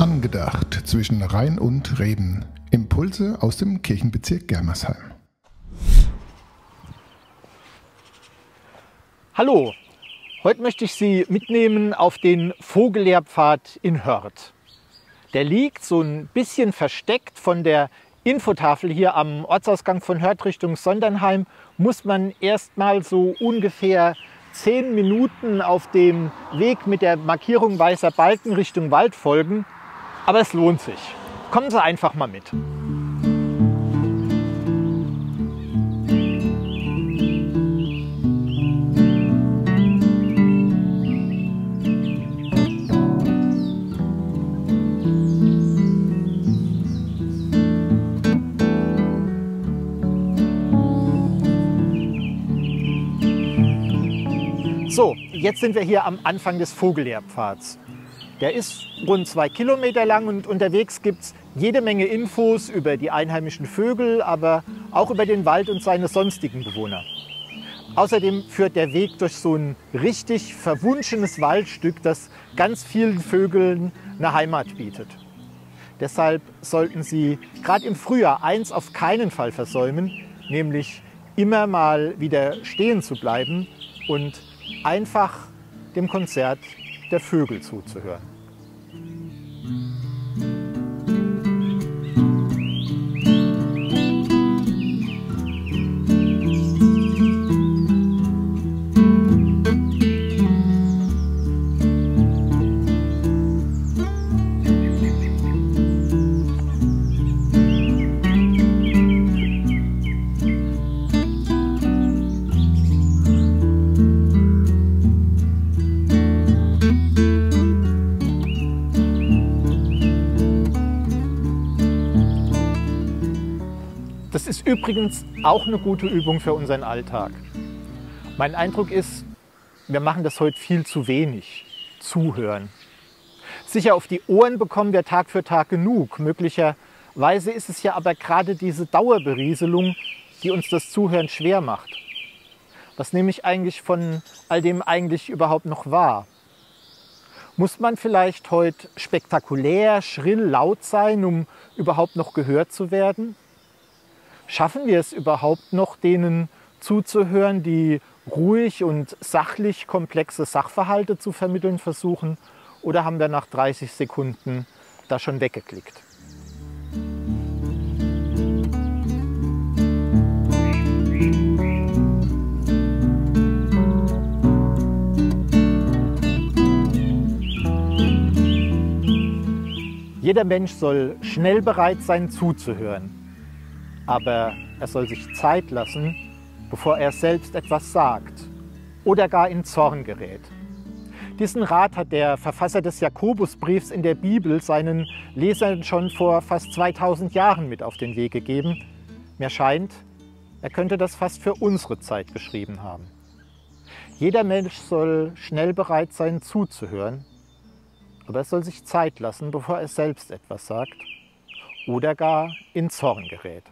Angedacht zwischen Rhein und Reben. Impulse aus dem Kirchenbezirk Germersheim. Hallo, heute möchte ich Sie mitnehmen auf den Vogellehrpfad in Hörth. Der liegt so ein bisschen versteckt von der Infotafel hier am Ortsausgang von Hörth Richtung Sondernheim. Muss man erst mal so ungefähr 10 Minuten auf dem Weg mit der Markierung weißer Balken Richtung Wald folgen. Aber es lohnt sich. Kommen Sie einfach mal mit. So, jetzt sind wir hier am Anfang des Vogellehrpfads. Der ist rund 2 Kilometer lang und unterwegs gibt es jede Menge Infos über die einheimischen Vögel, aber auch über den Wald und seine sonstigen Bewohner. Außerdem führt der Weg durch so ein richtig verwunschenes Waldstück, das ganz vielen Vögeln eine Heimat bietet. Deshalb sollten Sie gerade im Frühjahr eins auf keinen Fall versäumen, nämlich immer mal wieder stehen zu bleiben und einfach dem Konzert der Vögel zuzuhören. Das ist übrigens auch eine gute Übung für unseren Alltag. Mein Eindruck ist, wir machen das heute viel zu wenig. Zuhören. Sicher, auf die Ohren bekommen wir Tag für Tag genug. Möglicherweise ist es ja aber gerade diese Dauerberieselung, die uns das Zuhören schwer macht. Was nehme ich eigentlich von all dem eigentlich überhaupt noch wahr? Muss man vielleicht heute spektakulär, schrill, laut sein, um überhaupt noch gehört zu werden? Schaffen wir es überhaupt noch, denen zuzuhören, die ruhig und sachlich komplexe Sachverhalte zu vermitteln versuchen? Oder haben wir nach 30 Sekunden da schon weggeklickt? Jeder Mensch soll schnell bereit sein, zuzuhören. Aber er soll sich Zeit lassen, bevor er selbst etwas sagt oder gar in Zorn gerät. Diesen Rat hat der Verfasser des Jakobusbriefs in der Bibel seinen Lesern schon vor fast 2000 Jahren mit auf den Weg gegeben. Mir scheint, er könnte das fast für unsere Zeit geschrieben haben. Jeder Mensch soll schnell bereit sein, zuzuhören, aber er soll sich Zeit lassen, bevor er selbst etwas sagt oder gar in Zorn gerät.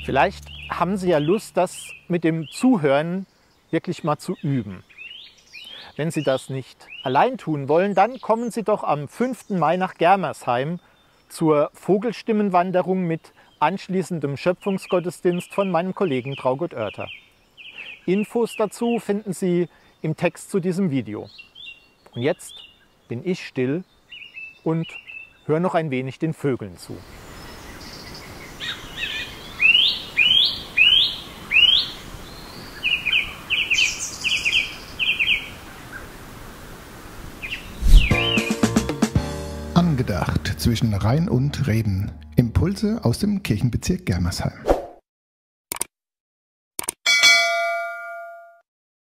Vielleicht haben Sie ja Lust, das mit dem Zuhören wirklich mal zu üben. Wenn Sie das nicht allein tun wollen, dann kommen Sie doch am 5. Mai nach Germersheim zur Vogelstimmenwanderung mit anschließendem Schöpfungsgottesdienst von meinem Kollegen Traugott Oerter. Infos dazu finden Sie im Text zu diesem Video. Und jetzt bin ich still und höre noch ein wenig den Vögeln zu. Angedacht zwischen Rhein und Reben. Impulse aus dem Kirchenbezirk Germersheim.